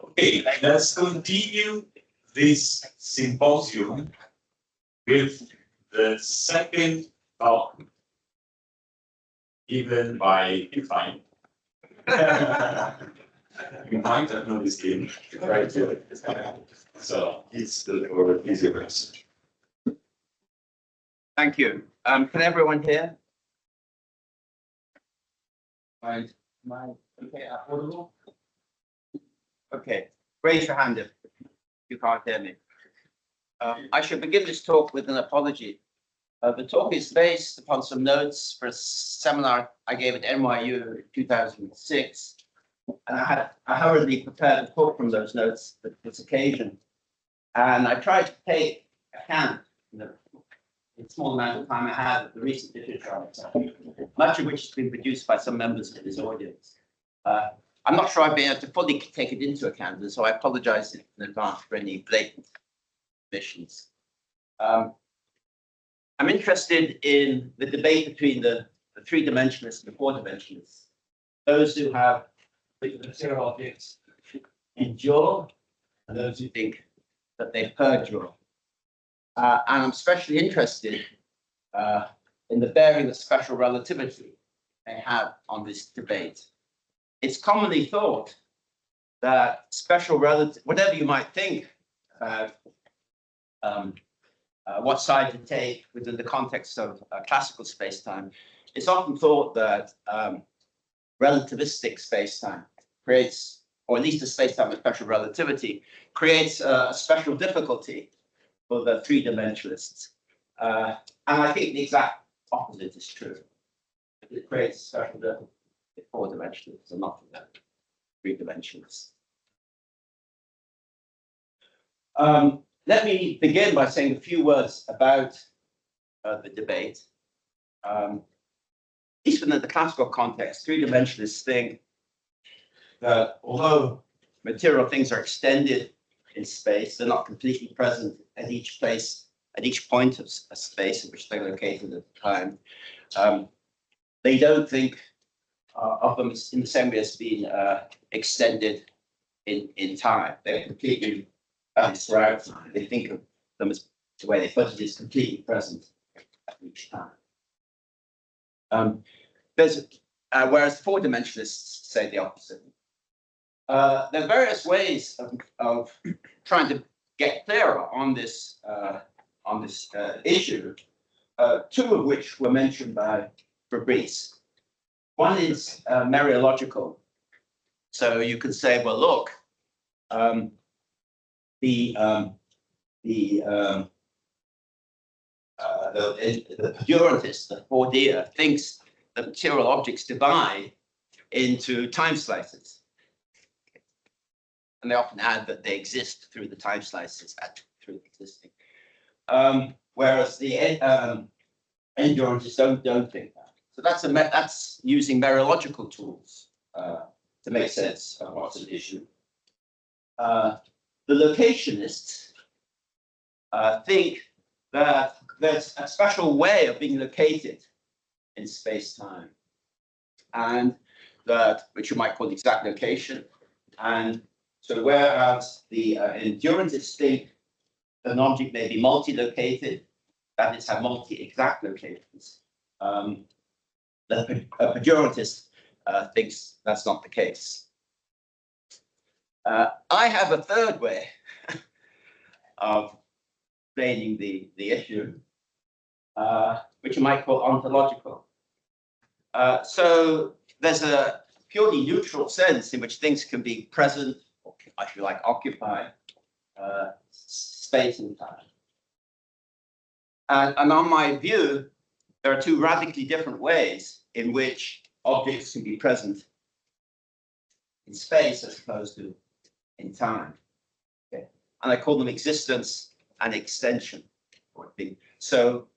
Okay, let's continue this symposium with the second talk given by IFI. You might have noticed him right here. So it's the word easier. Thank you. Can everyone hear? Am I okay, audible? Okay, raise your hand if you can't hear me. I should begin this talk with an apology. The talk is based upon some notes for a seminar I gave at NYU in 2006. And I hurriedly prepared a talk from those notes for this occasion. And I tried to take account in the small amount of time I had of the recent literature on it, much of which has been produced by some members of this audience. I'm not sure I've been able to fully take it into account, and so I apologize in advance for any blatant omissions. I'm interested in the debate between the three-dimensionalists and the four-dimensionalists. Those who have the material objects endure, and those who think that they perdure. And I'm especially interested in the bearing that special relativity may have on this debate. It's commonly thought that special relativity, whatever you might think about what side to take within the context of classical spacetime, it's often thought that relativistic spacetime creates, or at least a spacetime with special relativity, creates a special difficulty for the three-dimensionalists. And I think the exact opposite is true. It creates a special difficulty for four-dimensionalists and not for the three-dimensionalists. Let me begin by saying a few words about the debate. At least within the classical context, three-dimensionalists think that although material things are extended in space, they're not completely present at each place, at each point of a space in which they're located at the time. They don't think of them in the same way as being extended in time. They're completely throughout time. They think of them as the way they put it is completely present at each time. Whereas four-dimensionalists say the opposite. There are various ways of trying to get clearer on this issue. Two of which were mentioned by Fabrice. One is mereological. So you could say, well, look, the durantist, the 4D, thinks that material objects divide into time slices. And they often add that they exist through the time slices, through existing. Whereas the endurantist don't think that. So that's using mereological tools to make sense of what's an issue. The locationists think that there's a special way of being located in space-time, and that which you might call exact location. And so whereas the endurantists think that an object may be multi-located, that is, have multi-exact locations, the pejorantist thinks that's not the case. I have a third way of explaining the issue, which you might call ontological. So there's a purely neutral sense in which things can be present, or if you like, occupy space and time. And on my view, there are two radically different ways in which objects can be present in space as opposed to in time. Okay. And I call them existence and extension. So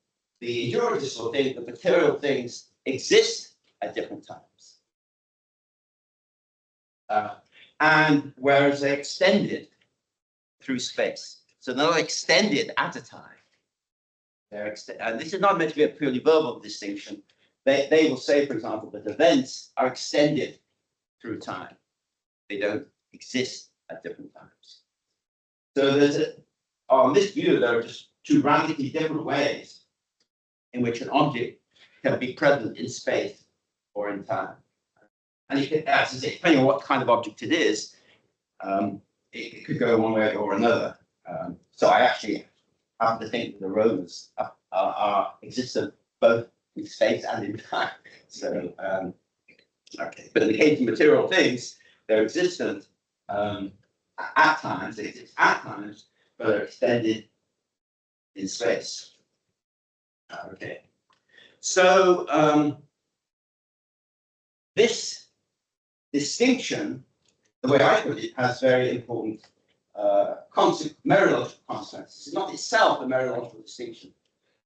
the enduratists will think that material things exist at different times. And whereas they're extended through space. So they're not extended at a time. And this is not meant to be a purely verbal distinction. They will say, for example, that events are extended through time. They don't exist at different times. So on this view, there are just two radically different ways in which an object can be present in space or in time. And you can, as I say, depending on what kind of object it is, it could go one way or another. So I actually happen to think that the rollers are existent both in space and in time. So, okay. But in the case of material things, they're existent at times, they exist at times, but are extended in space. Okay. So this distinction, the way I put it, has very important mereological consequences. It's not itself a mereological distinction,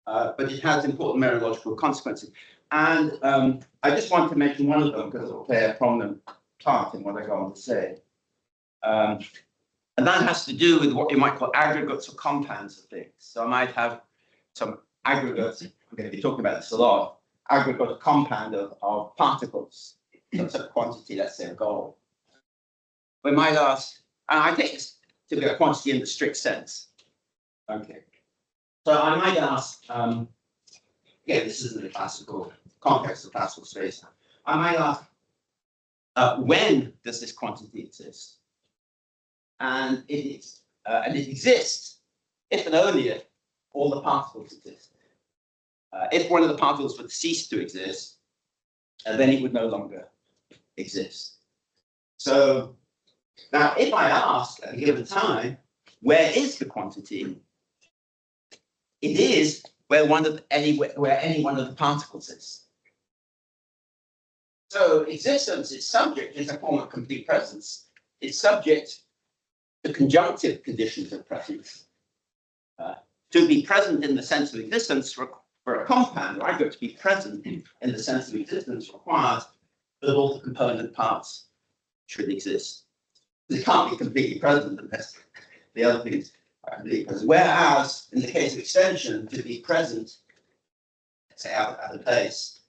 but it has important mereological consequences. And I just want to mention one of them because it will play a prominent part in what I go on to say. And that has to do with what you might call aggregates or compounds of things. So I might have some aggregates, I'm going to be talking about this a lot, aggregate or compound of particles, some sort of quantity, let's say a gold. We might ask, and I take this to be a quantity in the strict sense. Okay. So I might ask, again, this isn't the classical context of classical space. I might ask, when does this quantity exist? And it exists if and only if all the particles exist. If one of the particles would cease to exist, then it would no longer exist. So now, if I ask at a given time, where is the quantity? It is where any one of the particles is. So existence is subject, is a form of complete presence. It's subject to conjunctive conditions of presence. To be present in the sense of existence for a compound, or aggregate to be present in the sense of existence requires that all the component parts should exist. It can't be completely present unless the other things are completely present. Whereas in the case of extension, to be present, say out at a place,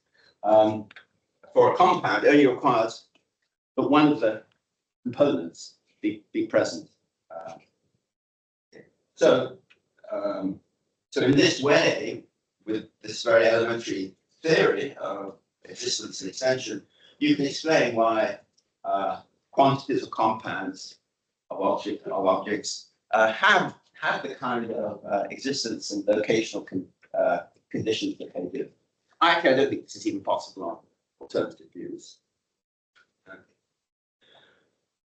for a compound only requires that one of the components be present. So in this way, with this very elementary theory of existence and extension, you can explain why quantities of compounds of objects have the kind of existence and locational conditions that they do. Actually, I don't think this is even possible on alternative views. Okay.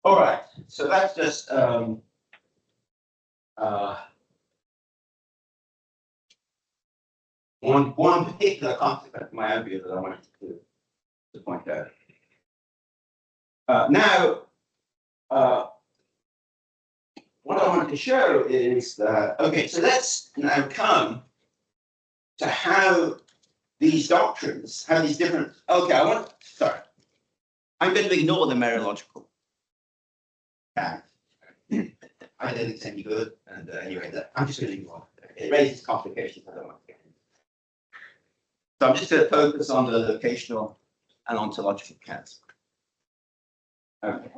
All right, so that's just one particular consequence of my own view that I wanted to point out. Now, what I want to show is that, okay, so let's now come to how these doctrines, how these different, okay, I'm going to ignore the mereological fact. I don't think it's any good, and anyway, I'm just going to ignore it. It raises complications I don't want to get into. So I'm just going to focus on the locational and ontological counts. Okay.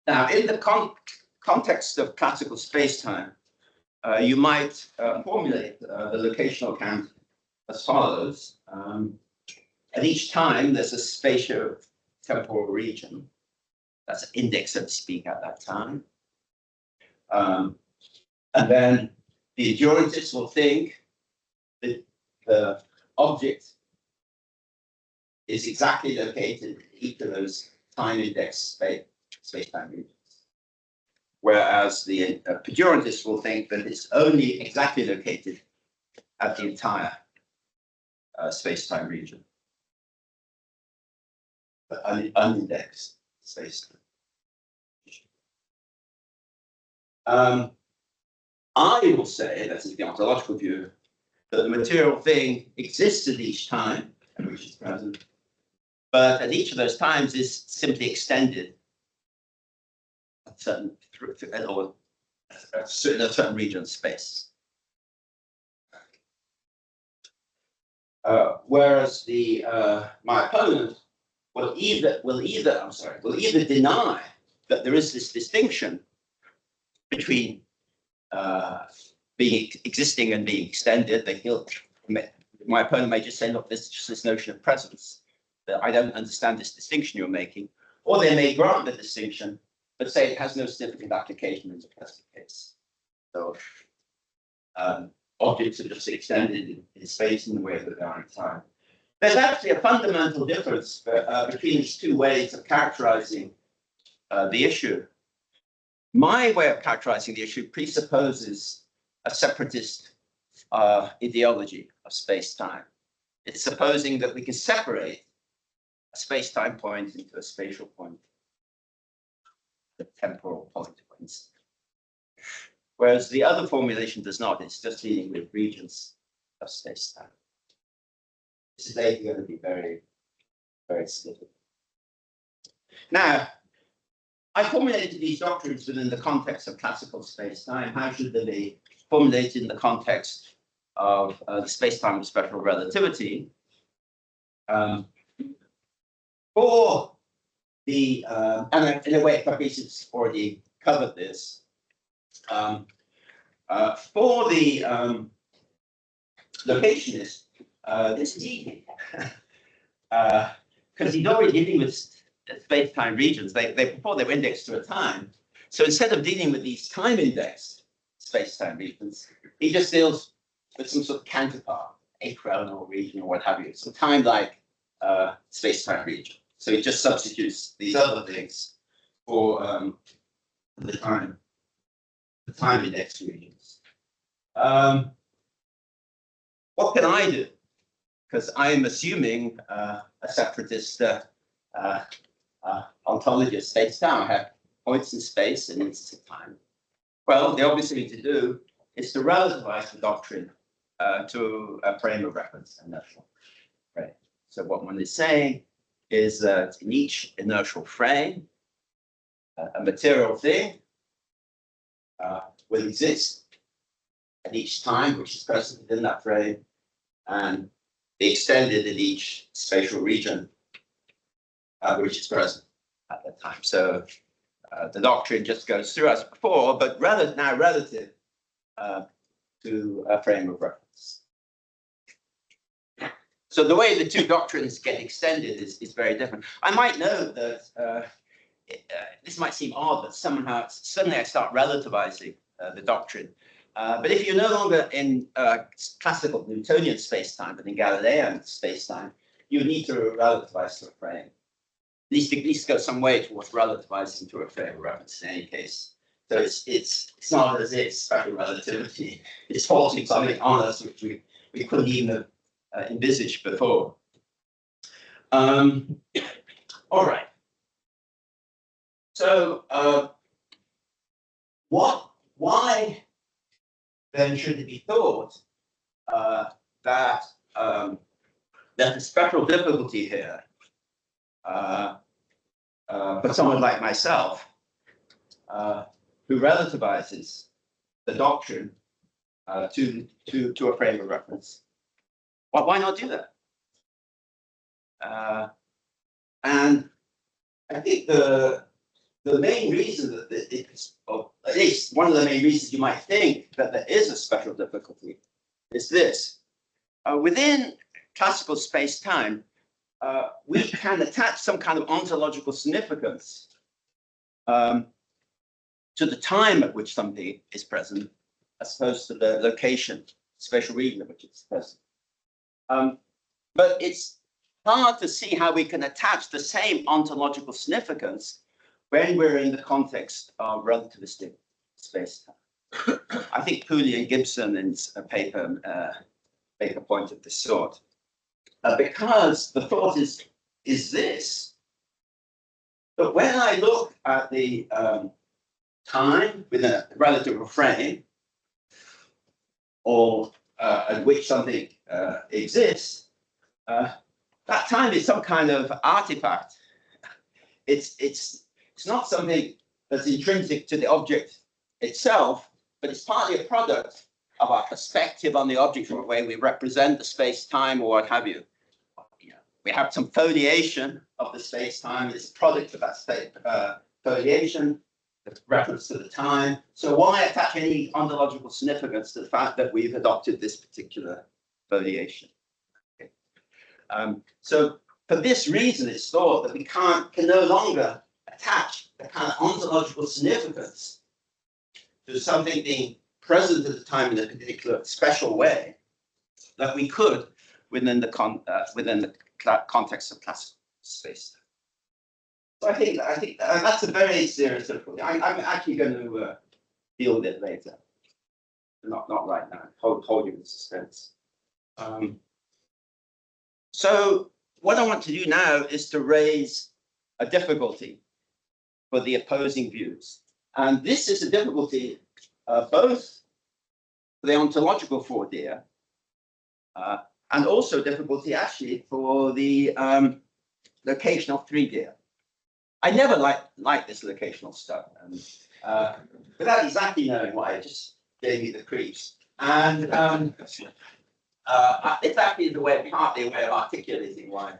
Now, in the context of classical space-time, you might formulate the locational count as follows. At each time, there's a spatio-temporal region. That's an index, so to speak, at that time. And then the endurantist will think that the object is exactly located in each of those time index space-time regions. Whereas the pejorantist will think that it's only exactly located at the entire space-time region, but unindexed space-time. I will say, that's the ontological view, that the material thing exists at each time, which is present, but at each of those times is simply extended a certain region of space. Whereas my opponent will either deny that there is this distinction between being existing and being extended. My opponent may just say, look, there's just this notion of presence, that I don't understand this distinction you're making. Or they may grant the distinction, but say it has no significant application in the present case. So objects are just extended in space in the way that they are in time. There's actually a fundamental difference between these two ways of characterizing the issue. My way of characterizing the issue presupposes a separatist ideology of space-time. It's supposing that we can separate a space-time point into a spatial point, a temporal point, for instance. Whereas the other formulation does not. It's just dealing with regions of space-time. This is going to be very, very significant. Now, I formulated these doctrines within the context of classical space-time. How should they be formulated in the context of the space-time of special relativity? For the, and in a way, Fabrice already covered this. For the locationist, this is easy. Because he's already dealing with space-time regions. Before they were indexed to a time. So instead of dealing with these time-indexed space-time regions, he just deals with some sort of counterpart, a chronal region or what have you. So time-like space-time region. So he just substitutes these other things for the time-indexed regions. What can I do? Because I am assuming a separatist ontology of space-time. I have points in space and instances of time. Well, the obvious thing to do is to relativize the doctrine to a frame of reference, inertial frame. So what one is saying is that in each inertial frame, a material thing will exist at each time, which is present within that frame, and be extended in each spatial region, which is present at that time. So the doctrine just goes through as before, but now relative to a frame of reference. So the way the two doctrines get extended is very different. I might note that this might seem odd, but somehow suddenly I start relativizing the doctrine. But if you're no longer in classical Newtonian space-time, but in Galilean space-time, you need to relativize to a frame. At least go some way towards relativizing to a frame of reference in any case. So it's not as if special relativity is forcing something on us which we couldn't even have envisaged before. All right. So why then should it be thought that the special difficulty here for someone like myself who relativizes the doctrine to a frame of reference? Well, why not do that? And I think the main reason that it's, or at least one of the main reasons you might think that there is a special difficulty is this. Within classical space-time, we can attach some kind of ontological significance to the time at which something is present, as opposed to the location, spatial region at which it's present. But it's hard to see how we can attach the same ontological significance when we're in the context of relativistic space-time. I think Pooley and Gibson in a paper make a point of this sort. Because the thought is this, but when I look at the time within a relative frame, or at which something exists, that time is some kind of artifact. It's not something that's intrinsic to the object itself, but it's partly a product of our perspective on the object, or the way we represent the space-time or what have you. we have some foliation of the space-time. It's a product of that space foliation, the reference to the time. So why attach any ontological significance to the fact that we've adopted this particular foliation? Okay. So for this reason, it's thought that we can no longer attach the kind of ontological significance to something being present at the time in a particular special way that we could within the context of classical space. So I think that's a very serious difficulty. I'm actually going to deal with it later, not right now. Hold you in suspense. So what I want to do now is to raise a difficulty for the opposing views, and this is a difficulty both for the ontological idea and also difficulty actually for the locational 3D. I never liked this locational stuff, and without exactly knowing why, it just gave me the creeps. And it's actually partly a way of articulating why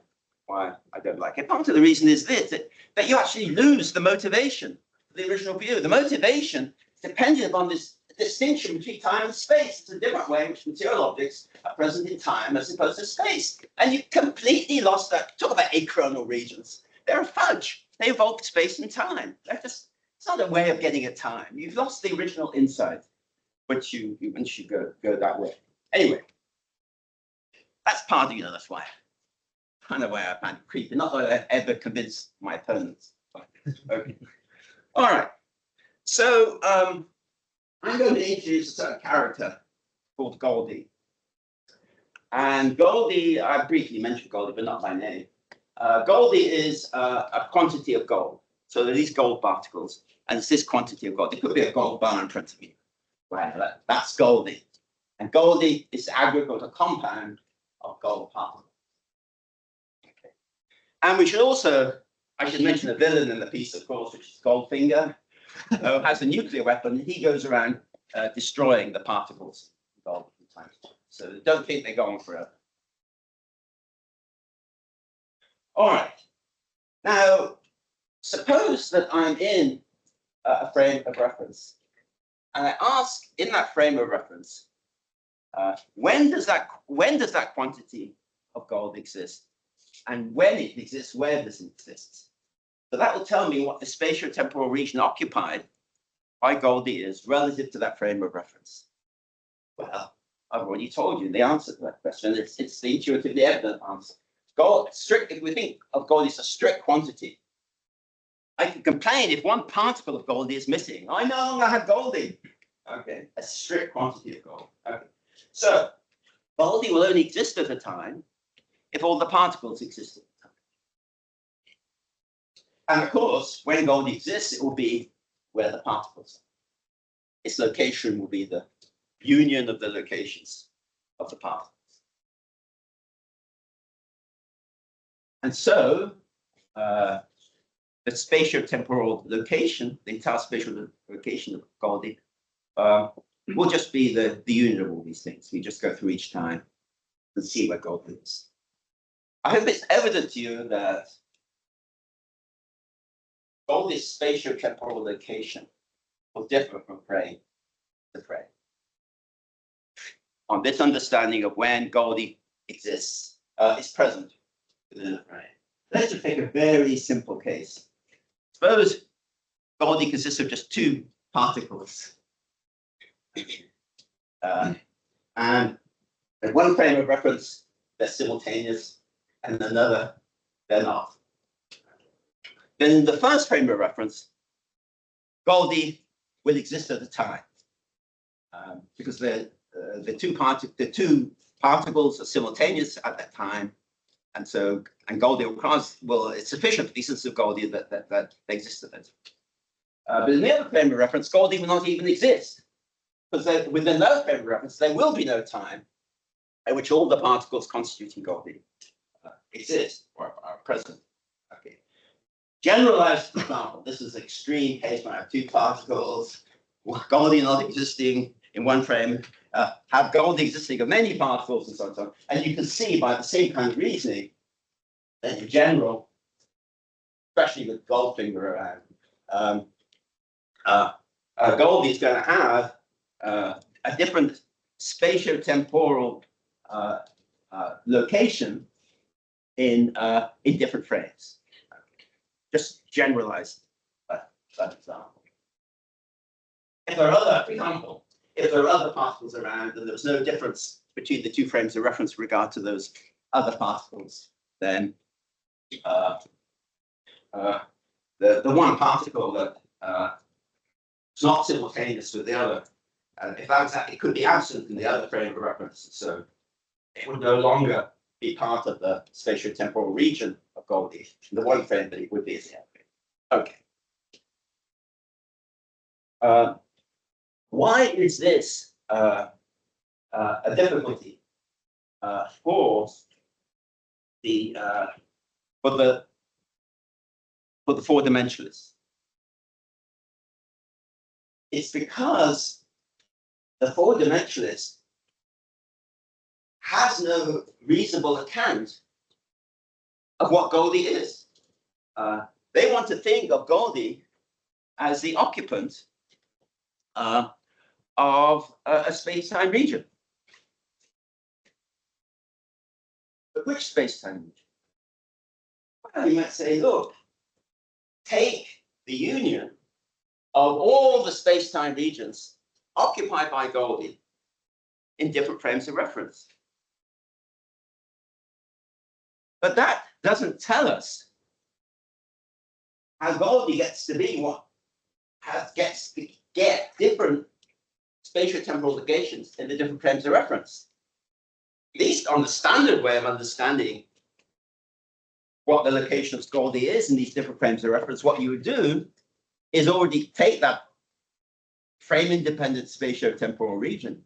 I don't like it. Part of the reason is this: that you actually lose the motivation for the original view. The motivation is dependent upon this distinction between time and space. It's a different way in which material objects are present in time as opposed to space. And you've completely lost that. Talk about achronal regions. They're a fudge. They evoke space and time. It's not a way of getting at time. You've lost the original insight once you go that way. Anyway, that's part of, that's why kind of way I find it creepy. Not that I ever convinced my opponents. Okay. All right. So I'm going to introduce a certain character called Goldie. And Goldie, I briefly mentioned Goldie, but not by name. Goldie is a quantity of gold. So there are these gold particles, and it's this quantity of gold. It could be a gold bar in front of you. Well, that's Goldie. And Goldie is the aggregate or compound of gold particles. Okay. And we should also, I should mention a villain in the piece, of course, which is Goldfinger, who has a nuclear weapon. He goes around destroying the particles of gold from time to time. So don't think they go on forever. All right. Now, suppose that I'm in a frame of reference, and I ask in that frame of reference, when does that quantity of gold exist, and when it exists, where does it exist? So that will tell me what the spatio-temporal region occupied by Goldie is relative to that frame of reference. Well, I've already told you the answer to that question. It's the intuitively evident answer. Gold, strict, if we think of gold as a strict quantity, I can complain if one particle of Goldie is missing. I no longer have Goldie. Okay, a strict quantity of gold. Okay, so Goldie will only exist at a time if all the particles exist at the time. And of course, when Goldie exists, it will be where the particles are. Its location will be the union of the locations of the particles. And so the spatio-temporal location, the entire spatial location of Goldie, will just be the union of all these things. We just go through each time and see where Goldie is. I hope it's evident to you that Goldie's spatio-temporal location will differ from frame to frame. On this understanding of when Goldie exists, is present within a frame. Let's just take a very simple case. Suppose Goldie consists of just two particles. And in one frame of reference, they're simultaneous, and another, they're not. Then in the first frame of reference, Goldie will exist at a time, because the two particles are simultaneous at that time, and Goldie it's sufficient for the existence of Goldie that they exist at that time. But in the other frame of reference, Goldie will not even exist, because within that frame of reference, there will be no time at which all the particles constituting Goldie exist or are present. Okay. Generalized example. This is an extreme case where I have two particles, Goldie not existing in one frame, have Goldie existing of many particles, and so on. And you can see by the same kind of reasoning then in general, especially with Goldfinger around, Goldie is going to have a different spatiotemporal location in different frames. Just generalized that example. If there are other, for example, if there are other particles around and there's no difference between the two frames of reference with regard to those other particles, then the one particle that is not simultaneous with the other, if that it could be absent in the other frame of reference, so it would no longer be part of the spatiotemporal region of Goldie, the one frame that it would be in the other frame. Okay. Why is this a difficulty for the four-dimensionalists? It's because the four-dimensionalist has no reasonable account of what Goldie is. They want to think of Goldie as the occupant of a space-time region. But which space-time region? Well, you might say, look, take the union of all the space-time regions occupied by Goldie in different frames of reference. But that doesn't tell us how Goldie gets to be what gets to get different spatiotemporal locations in the different frames of reference. At least on the standard way of understanding what the location of Goldie is in these different frames of reference, what you would do is already take that frame-independent spatiotemporal region,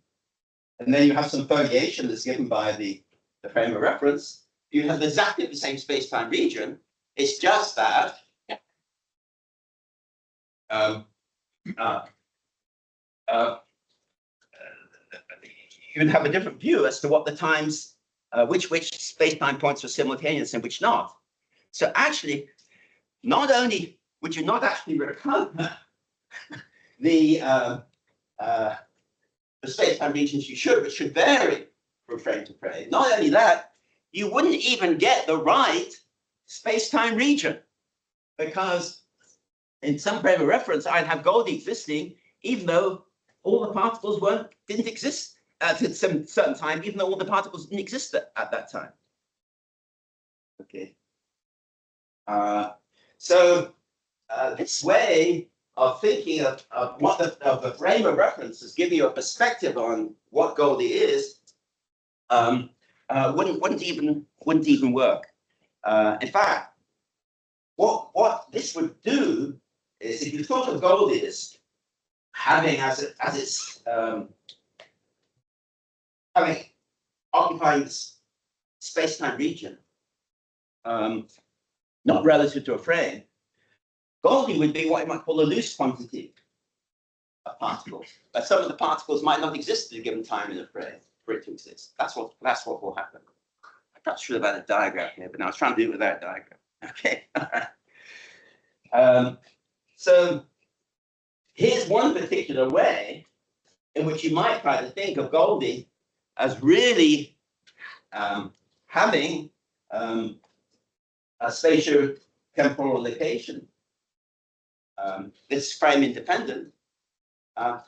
and then you have some foliation that's given by the frame of reference. You have exactly the same space-time region. It's just that you'd have a different view as to what the times, which space-time points are simultaneous and which not. So actually, not only would you not actually recover the space-time regions you should, which should vary from frame to frame. Not only that, you wouldn't even get the right space-time region, because in some frame of reference, I'd have Goldie existing, even though all the particles didn't exist at some certain time, even though all the particles didn't exist at that time. Okay. So this way of thinking of what the frame of reference is giving you a perspective on what Goldie is, wouldn't even work. In fact, what this would do is, if you thought of Goldie as having having occupying this space-time region, not relative to a frame, Goldie would be what you might call a loose quantity of particles. But some of the particles might not exist at a given time in a frame for it to exist. That's what will happen. I'm not sure about a diagram here, but I was trying to do it without a diagram. Okay. So here's one particular way in which you might try to think of Goldie as really having a spatio-temporal location. It's frame independent, and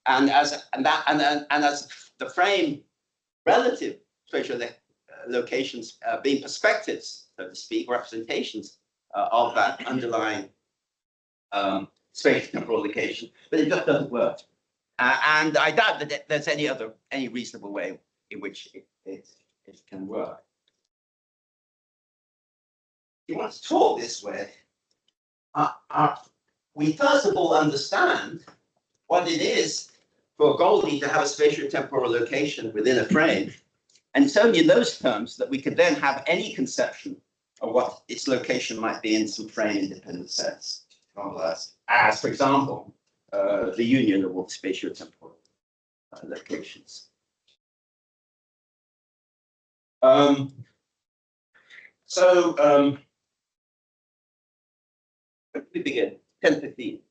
as the frame relative spatial locations being perspectives, so to speak, representations of that underlying spatio-temporal location, but it just doesn't work. And I doubt that there's any reasonable way in which it can work. If you want to talk this way, we first of all understand what it is for Goldie to have a spatio-temporal location within a frame. And it's only in those terms that we could then have any conception of what its location might be in some frame-independent sense. As, for example, the union of all spatio-temporal locations. So, when did we begin? 10:15.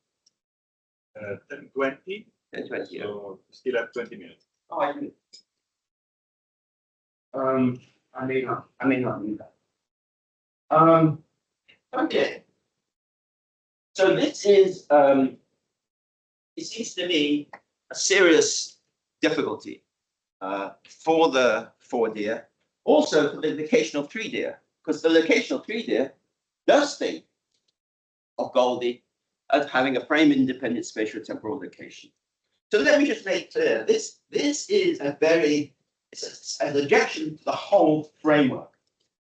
10:20. 10:20. So still have 20 minutes. Oh, I do. I may not need that. Okay. So this is, it seems to me a serious difficulty for the 4-deer, also for the locational 3-deer, because the locational 3-deer does think of Goldie as having a frame-independent spatial-temporal location. So let me just make clear, this is it's an objection to the whole framework.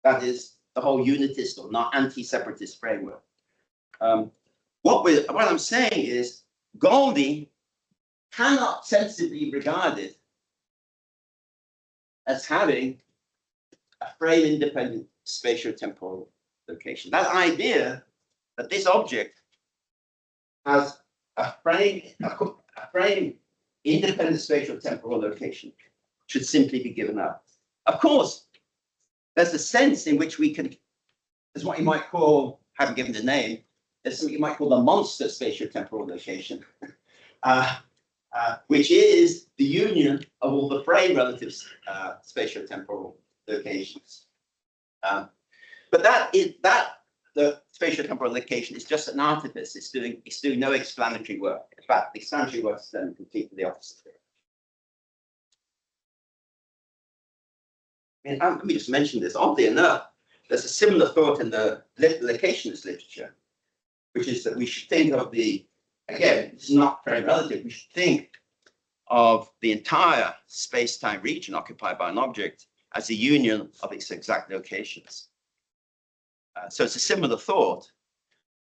That is the whole unitist or not anti-separatist framework. What I'm saying is Goldie cannot sensibly be regarded as having a frame-independent spatial-temporal location. That idea that this object has a frame-independent spatial-temporal location should simply be given up. Of course, there's a sense in which we can, there's what you might call, haven't given the name, there's something you might call the monster spatial-temporal location, which is the union of all the frame relative spatial-temporal locations. But the spatial-temporal location is just an artifice. It's doing no explanatory work. In fact, the explanatory work is done completely the opposite. And let me just mention this. Oddly enough, there's a similar thought in the locationist literature, which is that we should think of again, it's not frame relative, we should think of the entire space-time region occupied by an object as a union of its exact locations. So it's a similar thought,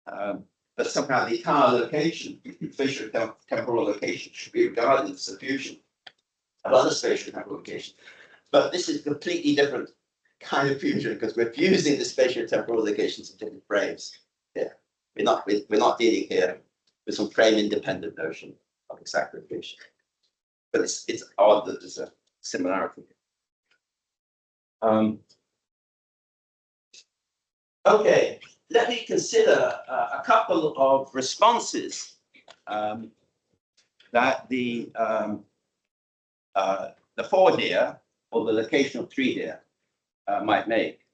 that somehow the entire location, spatial temporal location, should be regarded as a fusion of other spatial temporal locations. But this is a completely different kind of fusion because we're fusing the spatial temporal locations in different frames. Yeah, we're not dealing here with some frame-independent notion of exact location. But it's odd that there's a similarity. Okay, let me consider a couple of responses that the 4-deer or the locational 3-deer might make.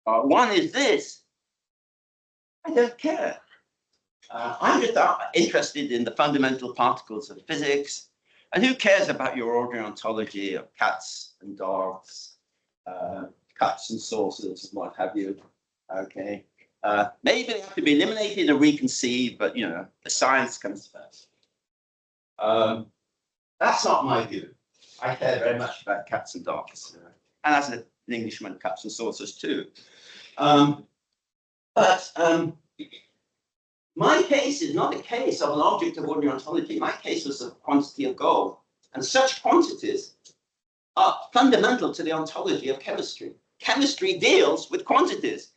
One is this: I don't care. I'm just interested in the fundamental particles of physics, and who cares about your ordinary ontology of cats and dogs, cups and saucers and what have you? Okay, maybe they have to be eliminated or reconceived, but the science comes first. That's not my view. I care very much about cats and dogs, and as an Englishman, cups and saucers too. But my case is not a case of an object of ordinary ontology. My case was a quantity of gold, and such quantities are fundamental to the ontology of chemistry. Chemistry deals with quantities.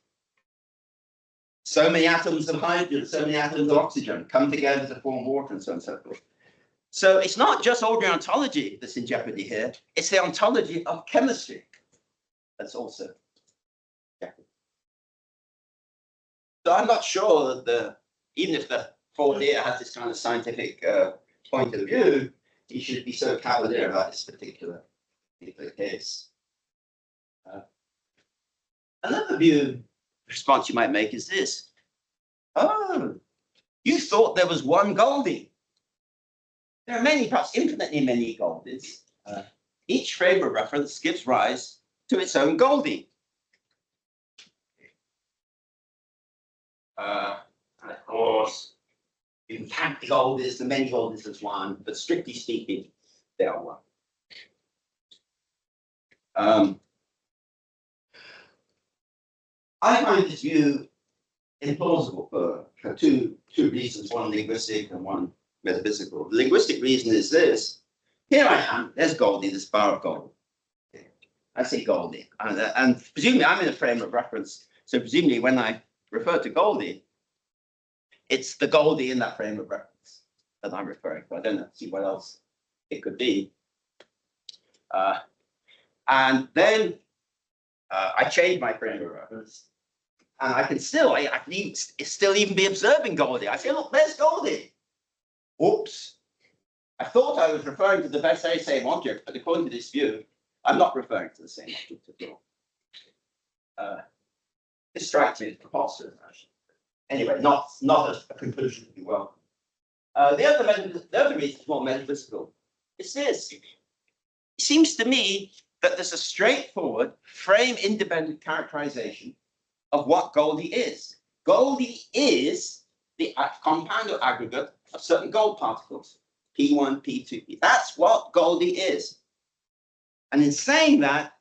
So many atoms of hydrogen, so many atoms of oxygen come together to form water, and so on and so forth. So it's not just ordinary ontology that's in jeopardy here, it's the ontology of chemistry that's also in jeopardy. So I'm not sure that even if the 4-deer has this kind of scientific point of view, he should be so cavalier about this particular case. Another response you might make is this: oh, you thought there was one Goldie. There are many, perhaps infinitely many Goldies. Each frame of reference gives rise to its own Goldie. And of course, you can count the Goldies, the many Goldies as one, but strictly speaking, they are one. I find this view implausible for two reasons, one linguistic and one metaphysical. The linguistic reason is this: here I am, there's Goldie, this bar of gold. I say Goldie, and presumably I'm in a frame of reference, so presumably when I refer to Goldie, it's the Goldie in that frame of reference that I'm referring to. I don't know, see what else it could be. And then I changed my frame of reference, and I can still, I can still even be observing Goldie. I say, look, there's Goldie. Oops. I thought I was referring to the very same object, but according to this view, I'm not referring to the same object at all. This strikes me as preposterous, actually. Anyway, not a conclusion to be welcome. The other reason it's more metaphysical is this. It seems to me that there's a straightforward frame-independent characterization of what Goldie is. Goldie is the compound or aggregate of certain gold particles, P1, P2, That's what Goldie is. And in saying that,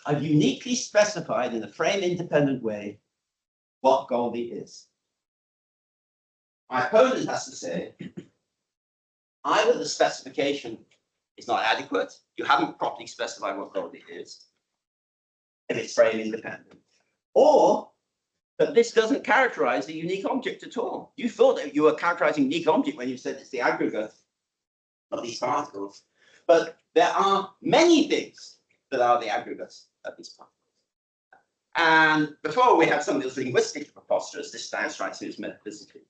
I've uniquely specified in a frame-independent way what Goldie is. My opponent has to say, either the specification is not adequate, you haven't properly specified what Goldie is, if it's frame independent, or that this doesn't characterize the unique object at all. You thought that you were characterizing unique object when you said it's the aggregate of these particles, but there are many things that are the aggregates of these particles. And before we had something that was linguistically preposterous, this now strikes me as metaphysically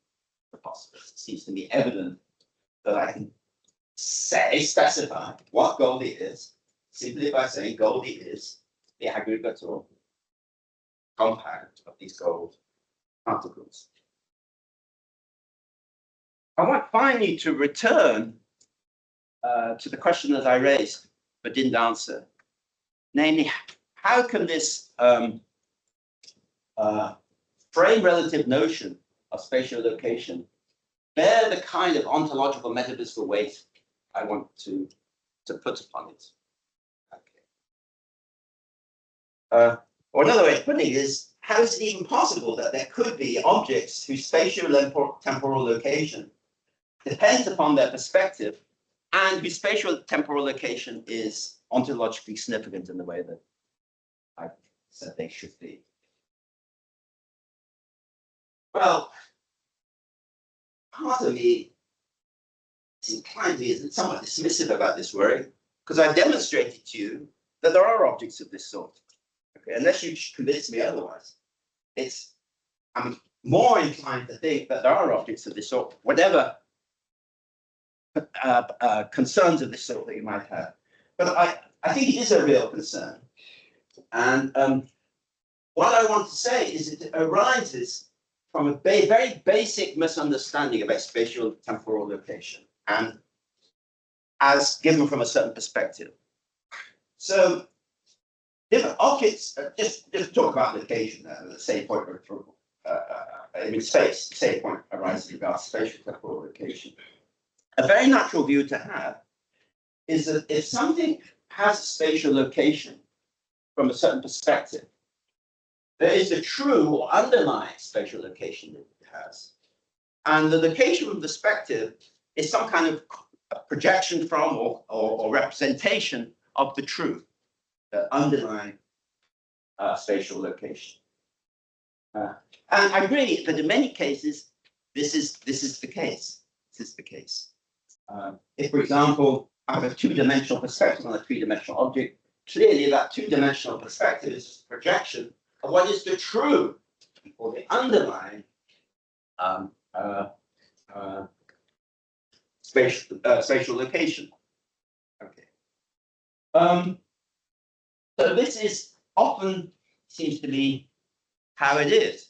preposterous. It seems to me evident that I can specify what Goldie is simply by saying Goldie is the aggregate or compound of these gold particles. I want finally to return to the question that I raised but didn't answer, namely, how can this frame relative notion of spatial location bear the kind of ontological metaphysical weight I want to put upon it? Okay. Or another way of putting it is, how is it even possible that there could be objects whose spatial temporal location depends upon their perspective and whose spatial temporal location is ontologically significant in the way that I've said they should be? Well, part of me is inclined to be somewhat dismissive about this worry, because I've demonstrated to you that there are objects of this sort. Okay, unless you convince me otherwise, I'm more inclined to think that there are objects of this sort, whatever concerns of this sort that you might have. But I think it is a real concern. And what I want to say is it arises from a very basic misunderstanding about spatial temporal location, and as given from a certain perspective. So different objects, just talk about location, the same point in space, the same point arises about spatial temporal location. A very natural view to have is that if something has a spatial location from a certain perspective, there is the true or underlying spatial location that it has. And the location from perspective is some kind of projection from or representation of the true, the underlying spatial location. And I agree that in many cases, this is the case. This is the case. If, for example, I have a two-dimensional perspective on a three-dimensional object, clearly that two-dimensional perspective is a projection of what is the true or the underlying spatial location. Okay. So this is often seems to be how it is.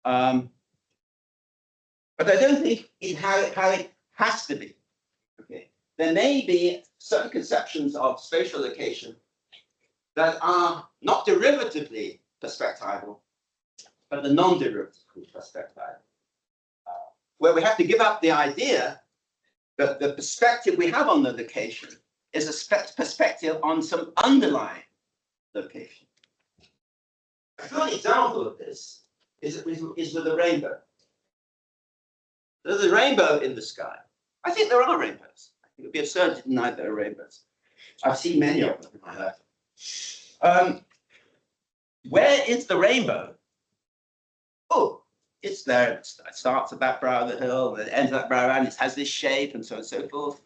But I don't think how it has to be. Okay. There may be certain conceptions of spatial location that are not derivatively perspectival, but the non-derivatively perspectival, where we have to give up the idea that the perspective we have on the location is a perspective on some underlying location. A good example of this is with the rainbow. There's a rainbow in the sky. I think there are rainbows. I think it would be absurd to deny there are rainbows. I've seen many of them in my life. Where is the rainbow? Oh, it's there. It starts at that brow of the hill, and it ends at that brow, and it has this shape, and so on and so forth.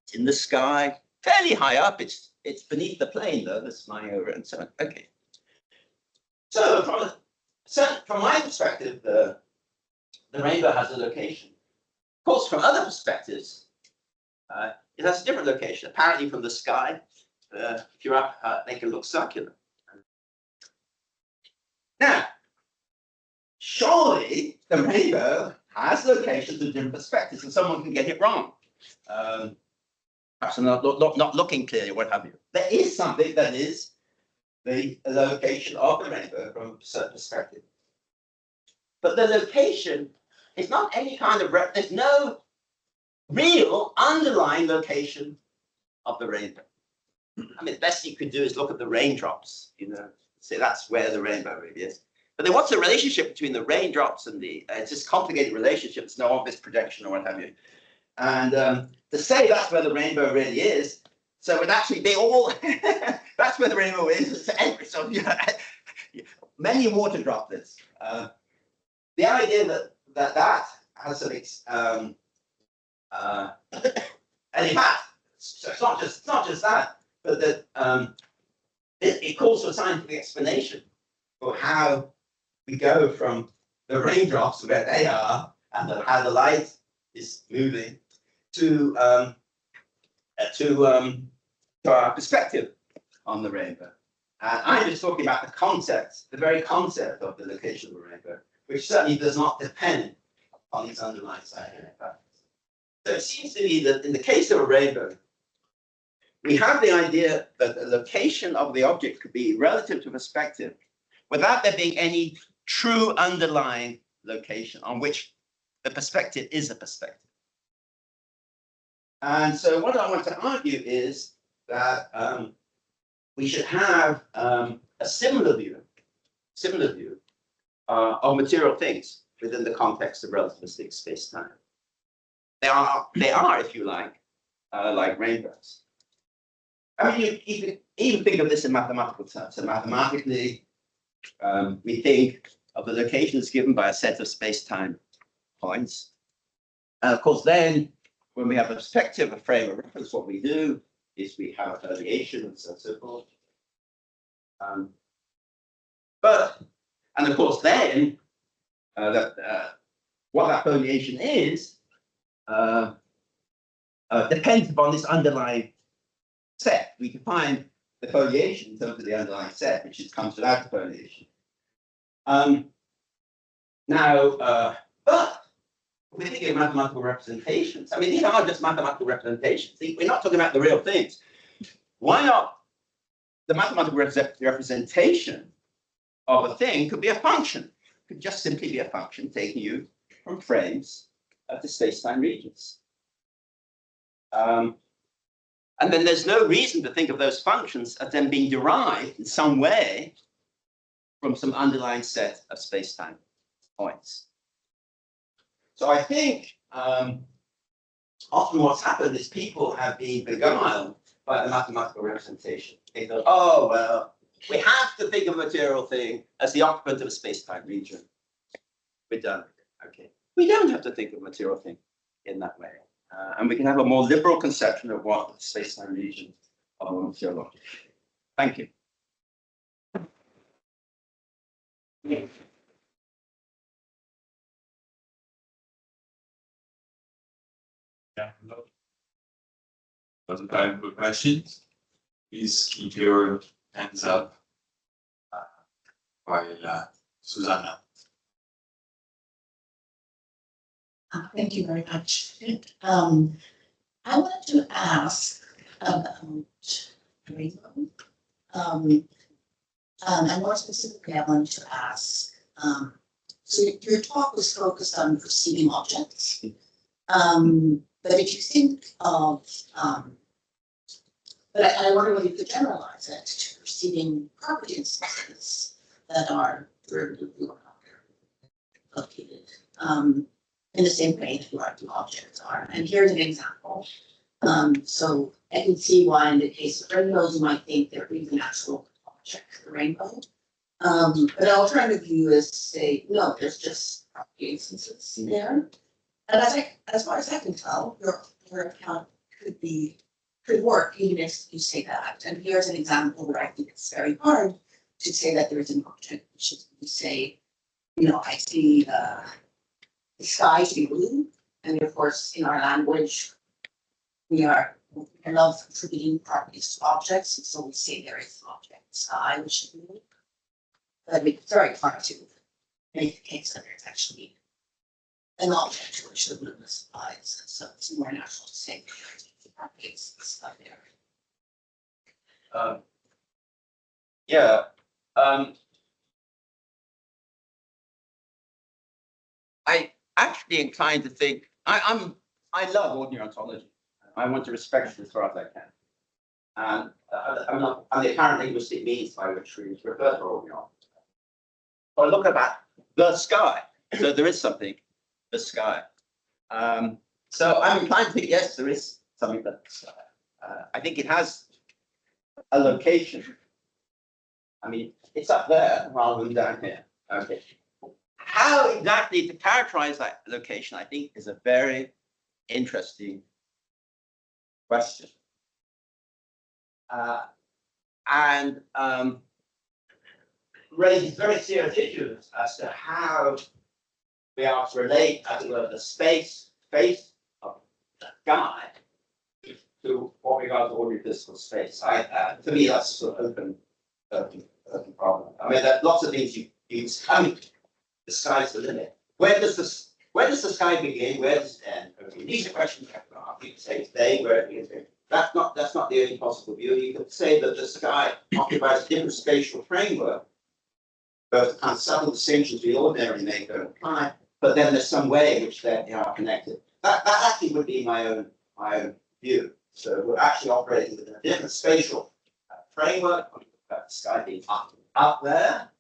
It's in the sky. fairly high up. It's beneath the plane though, that's flying over and so on. Okay. So from my perspective, the rainbow has a location. Of course, from other perspectives, it has a different location. Apparently, from the sky, if you're up, they can look circular. Now, surely the rainbow has locations in different perspectives, and someone can get it wrong. Perhaps I'm not looking clearly, what have you. There is something that is the location of the rainbow from a certain perspective. But the location is not any kind of, there's no real underlying location of the rainbow. I mean, the best you could do is look at the raindrops, you know, say that's where the rainbow really is. But then what's the relationship between the raindrops and the, it's this complicated relationship, it's no obvious projection or what have you. And to say that's where the rainbow really is, so it actually, they all, that's where the rainbow is, so yeah, many water droplets. The idea that has an impact, so it's not just that, but that it calls for a scientific explanation for how we go from the raindrops where they are and how the light is moving to our perspective on the rainbow. And I'm just talking about the concept, the very concept of the location of the rainbow, which certainly does not depend on its underlying scientific factors. So it seems to me that in the case of a rainbow, we have the idea that the location of the object could be relative to perspective without there being any true underlying location on which the perspective is a perspective. And so what I want to argue is that we should have a similar view of material things within the context of relativistic space-time. They are, if you like rainbows. I mean, you can even think of this in mathematical terms. So mathematically, we think of the locations given by a set of space-time points. And of course, then when we have a perspective, a frame of reference, what we do is we have a foliation and so forth. And of course, then what that foliation is depends upon this underlying set. We can find the foliation in terms of the underlying set, which comes without the foliation. But we're thinking of mathematical representations. I mean, these are just mathematical representations. We're not talking about the real things. Why not? The mathematical representation of a thing could be a function. It could just simply be a function taking you from frames to space-time regions. And then there's no reason to think of those functions as then being derived in some way from some underlying set of space-time points. So I think often what's happened is people have been beguiled by the mathematical representation. They thought, oh, well, we have to think of a material thing as the occupant of a space-time region. We're done. Okay. We don't have to think of a material thing in that way. And we can have a more liberal conception of what the space-time region of a material object is. Thank you. Yeah. Lots of time for questions. Please keep your hands up while Susanna. Thank you very much. I wanted to ask about rainbow. And more specifically, I wanted to ask, so your talk was focused on perceiving objects. But if you think of, but I wonder whether you could generalize it to perceiving property instances that are derivatively located in the same way that large objects are. And here's an example. So I can see why in the case of rainbows, you might think they're even actual objects, the rainbow. But an alternative view is to say, no, there's just property instances there. And as far as I can tell, your account could be could work even if you say that. And here's an example where I think it's very hard to say that there is an object, which is you say, you know, I see the sky to be blue, and of course in our language we love attributing properties to objects, and so we say there is an object, sky, which is blue. But it's very hard to make the case that there's actually an object to which the blueness applies. So it's more natural to say the properties stuff there. Yeah. I actually inclined to think I love ordinary ontology. I want to respect it as far as I can. And the apparent linguistic means by which we refer to ordinary ontology. But look at the sky. So there is something, the sky. So I'm inclined to think yes, there is something but the sky. I think it has a location. I mean, it's up there rather than down here. Okay. How exactly to characterize that location, I think, is a very interesting question. And raises very serious issues as to how we are to relate, as it were, the space of the sky to what we regard as ordinary physical space. To me, that's a sort of open problem. I mean, there are lots of things you can say. The sky's the limit. Where does the sky begin? Where does it end? Okay, these are questions you have to ask. You can say today where it begins. That's not the only possible view. You could say that the sky occupies a different spatial framework. Both kind of subtle distinctions we ordinarily make don't apply, but then there's some way in which they are connected. That actually would be my own view. So we're actually operating within a different spatial framework. The sky being up there.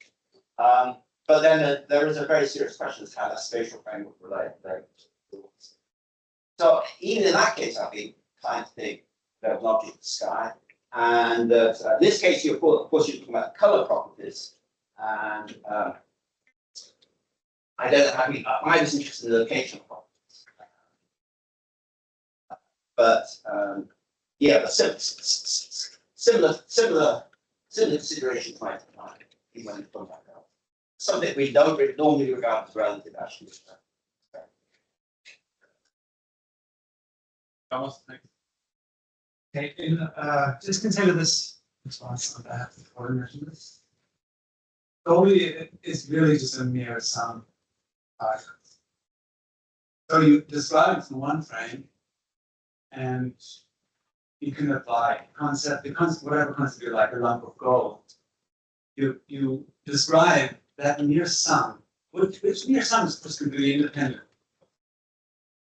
But then there is a very serious question as to how that spatial framework relates. So even in that case, I'd be inclined to think that an object is the sky. And in this case, of course, you're talking about color properties. And I was interested in the location properties. But yeah, but similar considerations might apply even when it's done like that. Something we don't normally regard as relative, actually. Thomas, thanks. Okay, just consider this response on behalf of the coordinators. Goalie is really just a mere sum. So you describe it from one frame, and you can apply whatever concept you like, a lump of gold. You describe that mere sum, which mere sum is supposed to be independent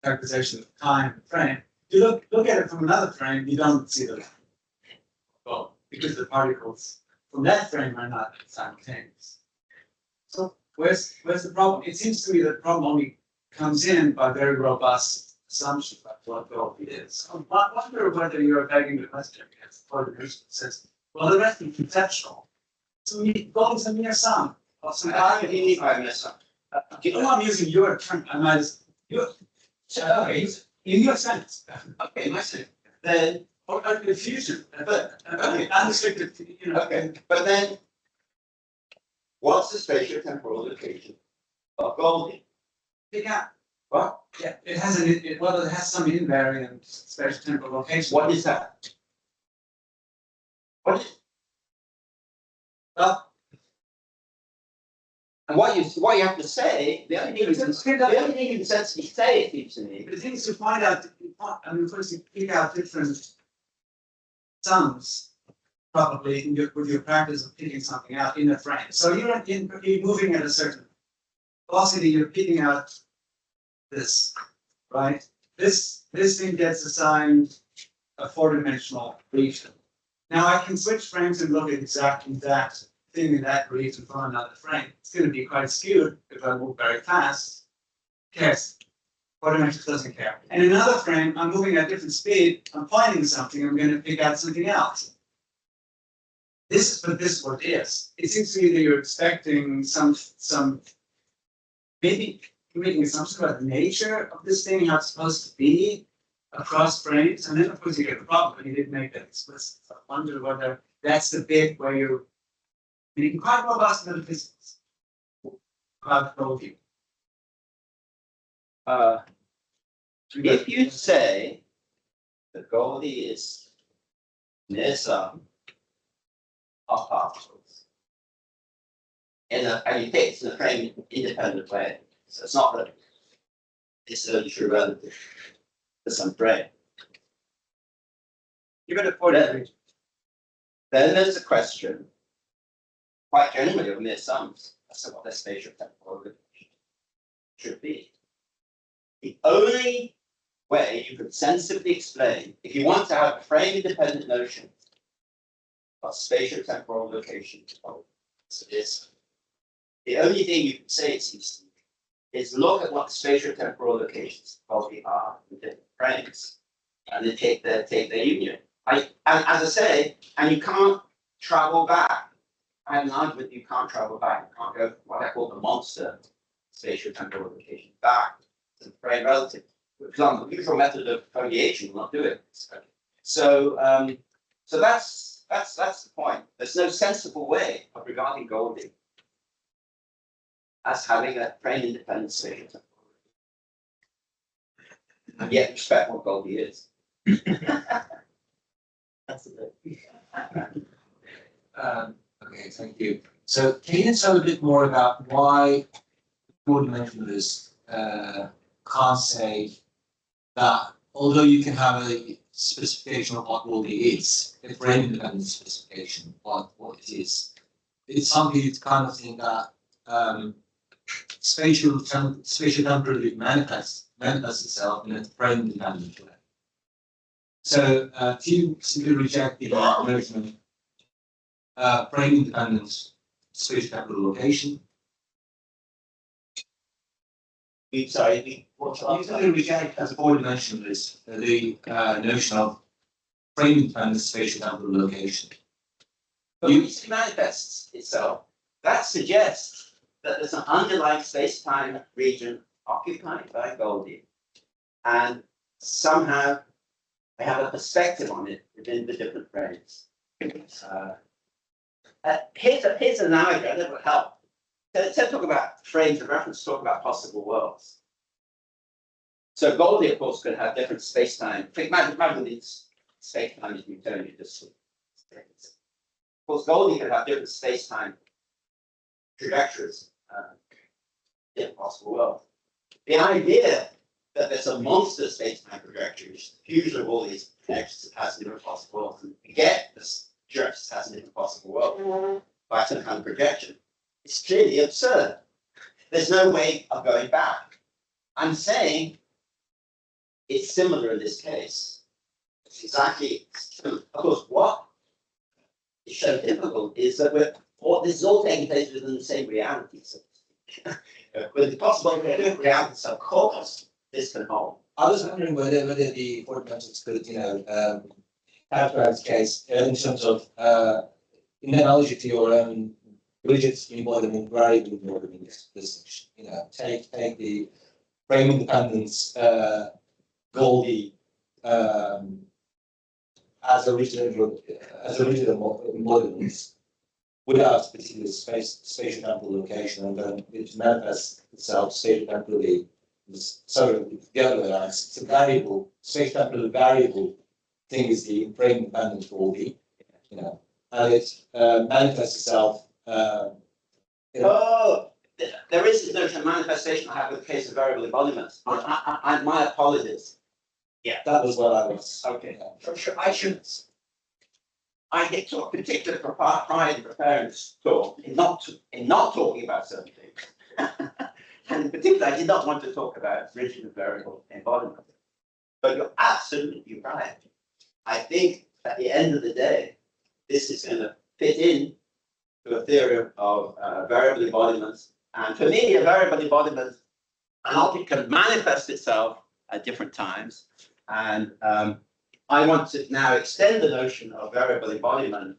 characterization of time and frame. You look at it from another frame, you don't see the gold because the particles from that frame are not simultaneous. So where's the problem? It seems to me that the problem only comes in by very robust assumptions about what gold is. I wonder whether you're begging the question because the coordination says, well, the rest is conceptual. So gold is a mere sum. I mean by mere sum. I'm using your term. I might okay. In your sense. Okay, my sense. Then or confusion. But okay, unrestricted. Okay, but then what's the spatial temporal location of gold? Yeah. What? Yeah, it has it has some invariant spatial temporal location. What is that? What is? Well, and what you have to say, the only thing you can sensibly say, it seems to me. the thing is to find out. I mean, first you pick out different sums, probably with your practice of picking something out in a frame. So you're moving at a certain velocity. You're picking out this, right? This thing gets assigned a 4-dimensional region. Now I can switch frames and look at exactly that thing in that region from another frame. It's going to be quite skewed if I move very fast. Who cares? 4 dimensions doesn't care. And in another frame, I'm moving at a different speed. I'm pointing something. I'm going to pick out something else. This is what it is. It seems to me that you're expecting some maybe you're making assumptions about the nature of this thing, how it's supposed to be. across frames, and then of course you get the problem, and you didn't make that explicit. So I wonder whether that's the bit where you're making quite robust metaphysics about worldview. If you say the Goldie is near sum of particles, and you take it in a frame independent way, so it's not that it's only true relative to some frame. You're going to put it. Then there's a question, quite generally, of near sums as to what their spatial temporal relation should be. The only way you could sensibly explain, if you want to have a frame-independent notion of spatial temporal location, is the only thing you can say, it seems to me, is look at what the spatial temporal locations probably are in different frames, and then take their union. And as I say, and you can't travel back. I have an argument you can't travel back. You can't go from what I call the monster spatial temporal location back to the frame relative. Because the usual method of foliation will not do it. So that's the point. There's no sensible way of regarding Goldie as having a frame independent spatial temporal location. And yet respect what Goldie is. That's it. Okay, thank you. So can you tell a bit more about why four-dimensionalists can't say that although you can have a specification of what Goldie is, a frame-independent specification of what it is, it's something you kind of think that spatial temporally manifests itself in a frame-independent way. So if you simply reject the notion of frame-independent spatial temporal location, you simply reject as a four-dimensionalist the notion of frame-independent spatial temporal location. But when it manifests itself, that suggests that there's an underlying space-time region occupied by Goldie, and somehow I have a perspective on it within the different frames. Here's an analogy that will help. Let's talk about frames of reference, talk about possible worlds. So Goldie, of course, could have different space-time. Imagine these space-time is Newtonian distance. Of course, Goldie could have different space-time trajectories in a possible world. The idea that there's a monster space-time trajectory, which is the fusion of all these projections that has different possible worlds, and we get this trajectory that has a different possible world by some kind of projection. It's clearly absurd. There's no way of going back. I'm saying it's similar in this case. It's exactly similar. Of course, what is so difficult is that this is all taking place within the same reality. So with the possibility of different realities, of course, this can hold. I was wondering whether the four-dimensionalists could, characterize the case in terms of, in analogy to your own rigid embodiment, variable embodiment distinction. Take the frame independence Goldie as a rigid embodiment without particular spatial temporal location, and then it manifests itself spatial temporally. So the other way around, it's a variable, spatial temporal variable thing is the frame independent Goldie, and it manifests itself. There is this notion of manifestation I have with the case of variable embodiments. My apologies. Yeah, that was what I was. Okay. Sure. I get to a particular pride in preparing this talk in not talking about certain things. And in particular, I did not want to talk about rigid and variable embodiment. But you're absolutely right. I think at the end of the day, this is going to fit in to a theory of variable embodiments. And for me, a variable embodiment, an object can manifest itself at different times. And I want to now extend the notion of variable embodiment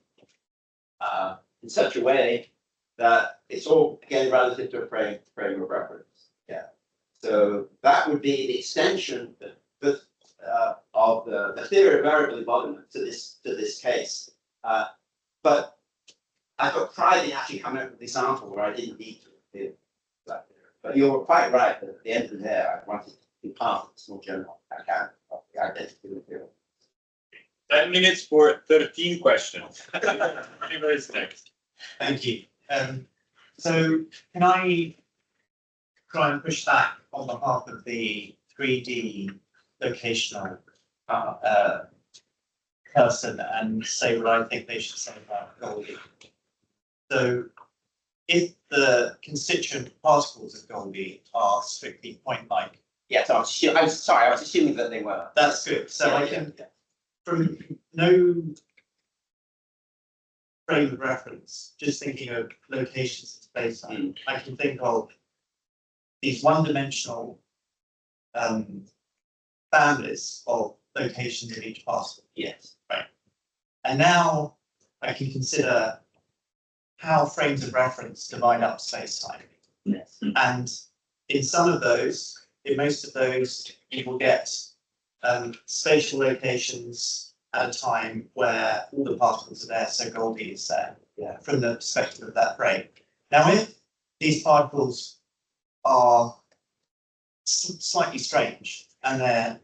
in such a way that it's all, again, relative to a frame of reference. Yeah. So that would be the extension, the of the theory of variable embodiment to this case. But I took pride in actually coming up with an example where I didn't need to. But you're quite right that at the end of the day, I wanted to be part of this more general account of the identity material. 10 minutes for 13 questions. Oliver is next. Thank you. So can I try and push back on behalf of the 3D locational person and say what I think they should say about Goldie? So if the constituent particles of Goldie are strictly point-like, Yes, I was sorry, I was assuming that they were. that's good. So Yeah, I can, from no frame of reference, just thinking of locations in space-time, I can think of these one-dimensional families of locations in each particle. Yes. And now I can consider how frames of reference divide up space-time. Yes. And in some of those, in most of those, you will get spatial locations at a time where all the particles are there, so Goldie is there, from the perspective of that frame. Now, if these particles are slightly strange and their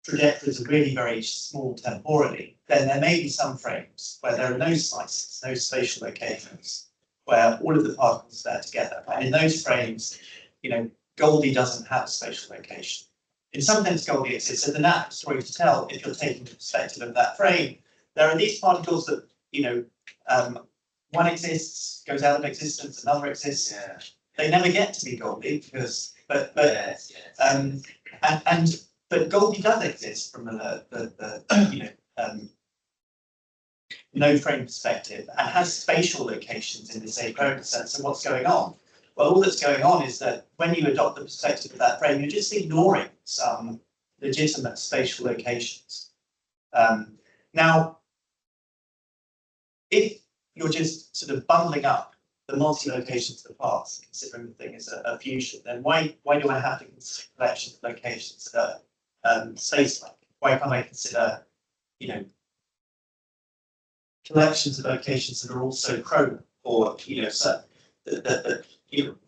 trajectories are really very small temporally, then there may be some frames where there are no slices, no spatial locations, where all of the particles are there together. And in those frames, you know, Goldie doesn't have a spatial location. In some sense, Goldie exists. So the natural story to tell, if you're taking the perspective of that frame, there are these particles that, you know, one exists, goes out of existence, another exists. Yeah. They never get to be Goldie because, but Yes. but Goldie does exist from the no frame perspective and has spatial locations in this a-priori sense. So what's going on? Well, all that's going on is that when you adopt the perspective of that frame, you're just ignoring some legitimate spatial locations. Now, if you're just sort of bundling up the multi-locations of the parts, considering the thing is a fusion, then why do I have to consider collections of locations that are space-like? Why can't I consider, you know, collections of locations that are also chroma, or you know, so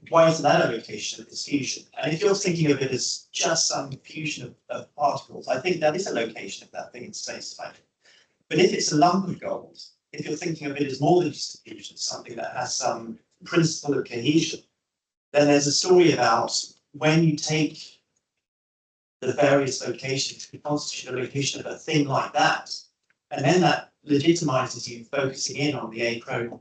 why isn't that a location of this fusion? And if you're thinking of it as just some fusion of particles, I think that is a location of that thing in space-time. But if it's a lump of gold, if you're thinking of it as more than just a fusion, something that has some principle of cohesion, then there's a story about when you take the various locations to constitute a location of a thing like that, and then that legitimizes you focusing in on the a-priori.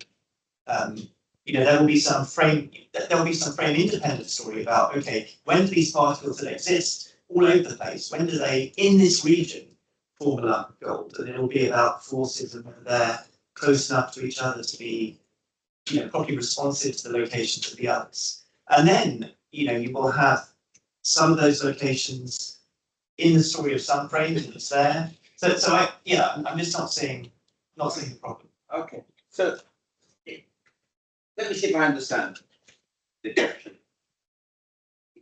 You know, there will be some frame independent story about, okay, when do these particles that exist all over the place, when do they in this region form a lump of gold? And it'll be about forces and whether they're close enough to each other to be, you know, properly responsive to the locations of the others. And then, you know, you will have some of those locations in the story of some frames and it's there. So I'm just not seeing the problem. Okay. So let me see if I understand the question.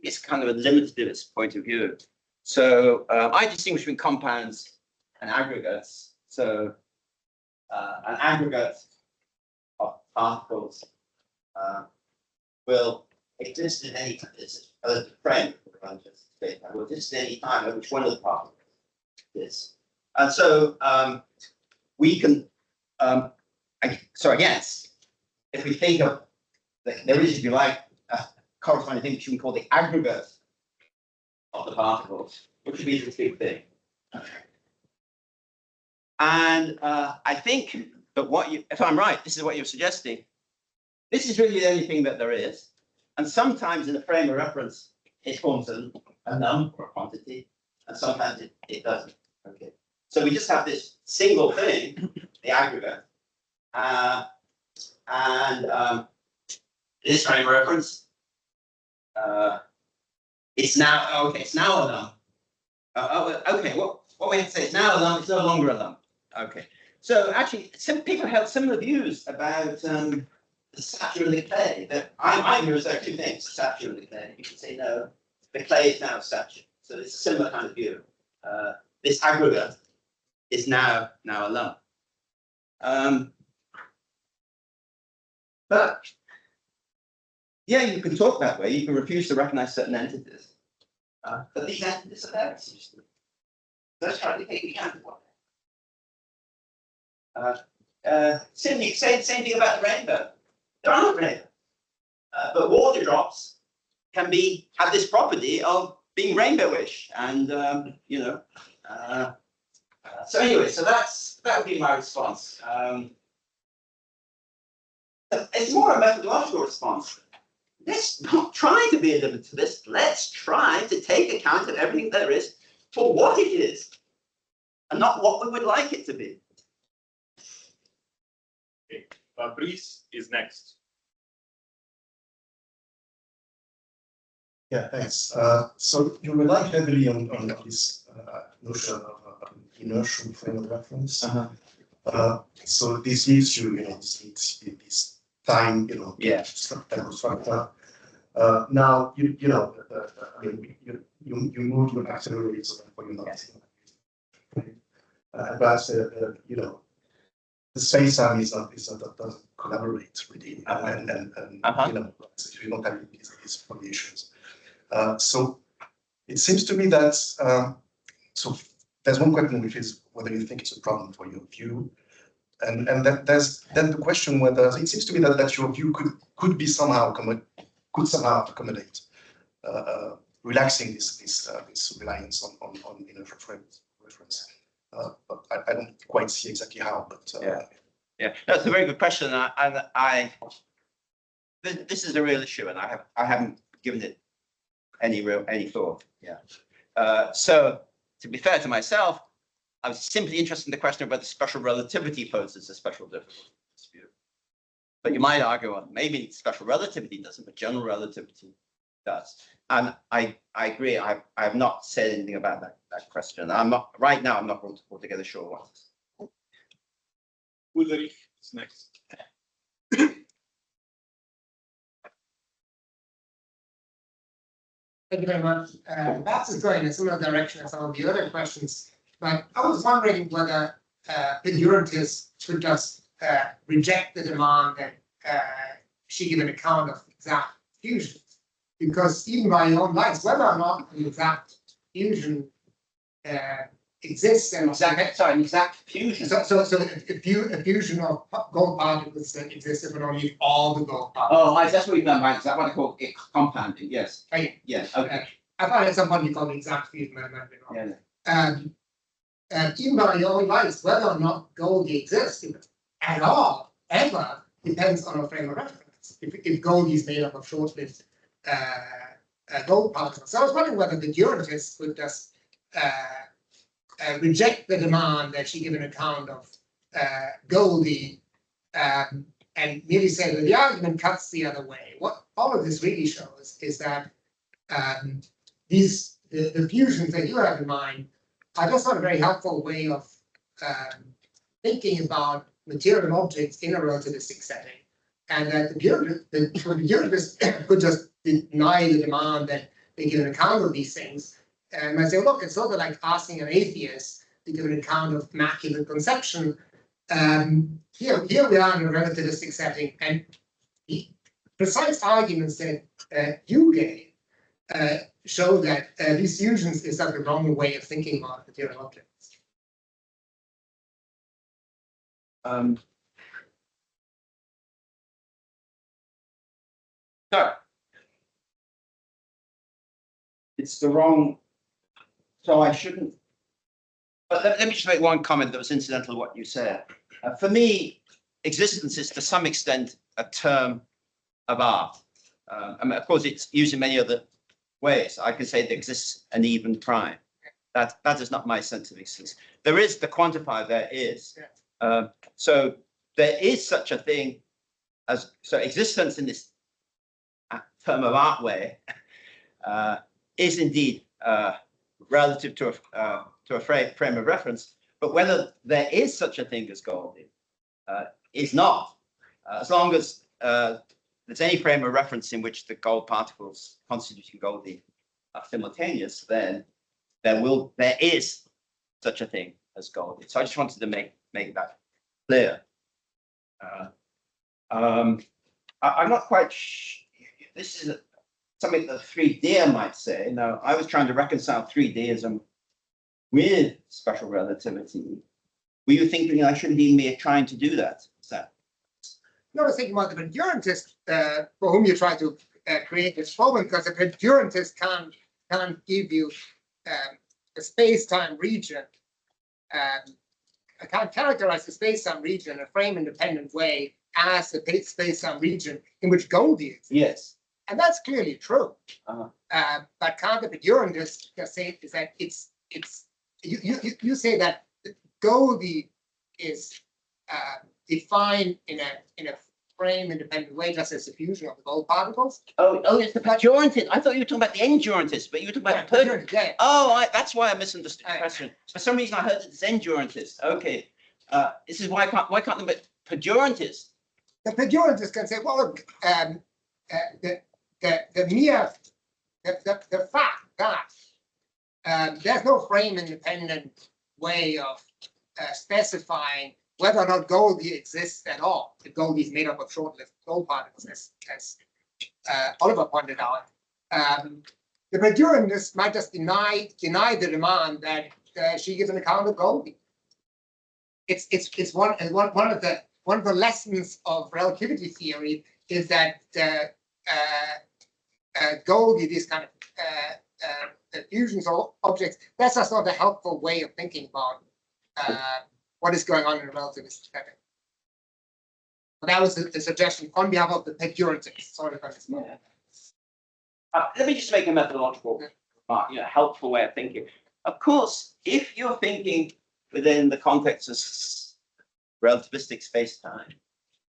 It's kind of a limited point of view. So I distinguish between compounds and aggregates. So an aggregate of particles will exist in any time. It's a frame will exist at any time at which one of the particles is. And so we can. So I guess if we think of there is, if you like, a corresponding thing which we call the aggregate of the particles, which would be this big thing. And I think that if I'm right, this is what you're suggesting. This is really the only thing that there is. And sometimes in a frame of reference, it forms a number or a quantity, and sometimes it doesn't. Okay. So we just have this single thing, the aggregate. This frame of reference, it's now a lump. Okay, what we have to say is now a lump, it's no longer a lump. Okay, so actually, some people have similar views about the stature of the clay. That my view is there are two things: the stature of the clay. You can say no, the clay is now a stature. So it's a similar kind of view. this aggregate is now alone. But yeah, you can talk that way. You can refuse to recognize certain entities. But these entities are there. Let's try to take account of what. Same thing about the rainbow. There aren't rainbows. But water drops can have this property of being rainbowish, and so anyway, so that would be my response. It's more a methodological response. Let's not try to be a limitalist. Let's try to take account of everything there is for what it is, and not what we would like it to be. Okay, Fabrice is next. Yeah, thanks. So you rely heavily on this notion of inertial frame of reference. So this gives you, this time, Yeah. time structure. Now you move your accelerator for your not. But the space time doesn't collaborate really, and so you don't have these variations. So it seems to me that so there's one question, which is whether you think it's a problem for your view, and there's then the question whether it seems to me that your view could be somehow accommodate relaxing this reliance on inertial frame reference. But I don't quite see exactly how. But yeah, that's a very good question, and this is a real issue, and I haven't given it any thought. Yeah. So to be fair to myself, I was simply interested in the question of whether special relativity poses a special difficulty in this view. But you might argue, well, maybe special relativity doesn't, but general relativity does. And I agree. I have not said anything about that question. I'm not altogether sure what. Ulrich is next. Thank you very much. Perhaps it's going in a similar direction as some of the other questions, but I was wondering whether the Durantist should just reject the demand that she give an account of exact fusions, because even by your own lights, whether or not an exact fusion exists and An exact fusion. So a fusion of gold particles that exists if we don't use all the gold particles. Oh, that's what you meant by, is that what I call it, compounding? Yes. Okay. Yes. Okay. I thought at some point you called it exact fusion. I might be wrong. Yeah. And even by your own lights, whether or not Goldie exists at all, ever, depends on a frame of reference. If Goldie is made up of short-lived gold particles. So I was wondering whether the Durantist would just reject the demand that she give an account of Goldie and merely say that the argument cuts the other way. What all of this really shows is that the fusions that you have in mind are just not a very helpful way of thinking about material objects in a relativistic setting, and that the Durantist could just deny the demand that they give an account of these things. And I say, look, it's sort of like asking an atheist to give an account of immaculate conception. Here we are in a relativistic setting, and the precise arguments that you gave show that these fusions is not the wrong way of thinking about material objects. So it's the wrong. So I shouldn't. But let me just make one comment that was incidental to what you said. For me, existence is to some extent a term of art. I mean, of course, it's used in many other ways. I can say there exists an even prime. That is not my sense of existence. There is the quantifier. There is. So there is such a thing as existence in this term of art way is indeed relative to a frame of reference. But whether there is such a thing as Goldie is not. As long as there's any frame of reference in which the gold particles constituting Goldie are simultaneous, then there is such a thing as Goldie. So I just wanted to make that clear. I'm not quite. This is something that 3D might say. Now, I was trying to reconcile 3Dism with special relativity. Were you thinking I shouldn't even be trying to do that? No, I was thinking about the pendurantist for whom you try to create this problem, because the pendurantist can't give you a space-time region. I can't characterize the space-time region in a frame-independent way as a space-time region in which Goldie exists. Yes. And that's clearly true. But can't the pendurantist just say is that you say that Goldie is defined in a frame-independent way, just as the fusion of the gold particles. Oh, it's the pendurantist. I thought you were talking about the endurantist, but you were talking about the pendurantist. Yeah. Oh, that's why I misunderstood the question. For some reason, I heard it's endurantist. Okay, this is why can't they be pendurantist? The pendurantist can say, well, look, the fact that there's no frame-independent way of specifying whether or not Goldie exists at all. If Goldie is made up of short-lived gold particles, as Oliver pointed out, the pendurantist might just deny the demand that she gives an account of Goldie. It's one of the lessons of relativity theory is that Goldie, these kind of fusions of objects, that's just not a helpful way of thinking about what is going on in a relativist setting. But that was a suggestion on behalf of the pendurantist. Sorry about this. Yeah. Let me just make a methodological, helpful way of thinking. Of course, if you're thinking within the context of relativistic space-time,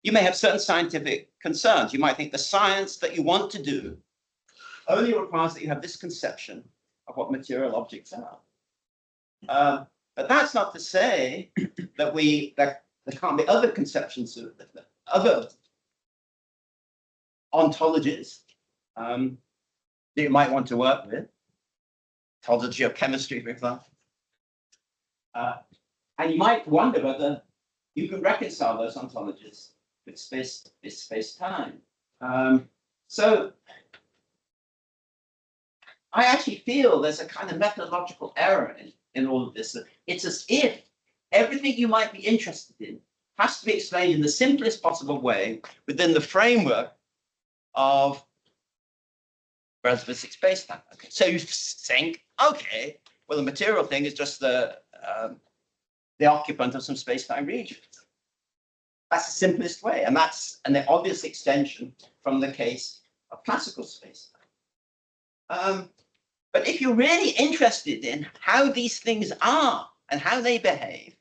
you may have certain scientific concerns. You might think the science that you want to do only requires that you have this conception of what material objects are. But that's not to say that there can't be other conceptions of other ontologies that you might want to work with. Ontology of chemistry, for example. And you might wonder whether you can reconcile those ontologies with space-time. So I actually feel there's a kind of methodological error in all of this. It's as if everything you might be interested in has to be explained in the simplest possible way within the framework of relativistic space-time. Okay. So you think, okay, well, the material thing is just the occupant of some space-time region. That's the simplest way, and that's an obvious extension from the case of classical space-time. But if you're really interested in how these things are and how they behave,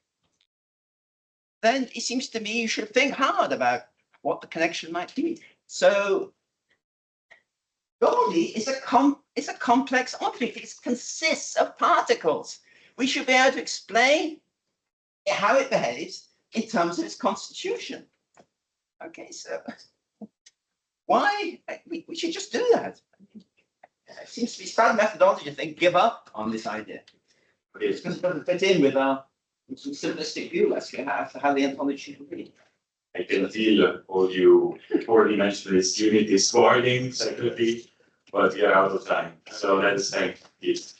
then it seems to me you should think hard about what the connection might be. So Goldie is a complex object. It consists of particles. We should be able to explain how it behaves in terms of its constitution. Okay, so why we should just do that? It seems to be bad methodology to think, give up on this idea. It's because it doesn't fit in with our simplistic view as to how the ontology should be. I can feel all you four-dimensionalist unit is warning separately, but we are out of time. So let's thank it.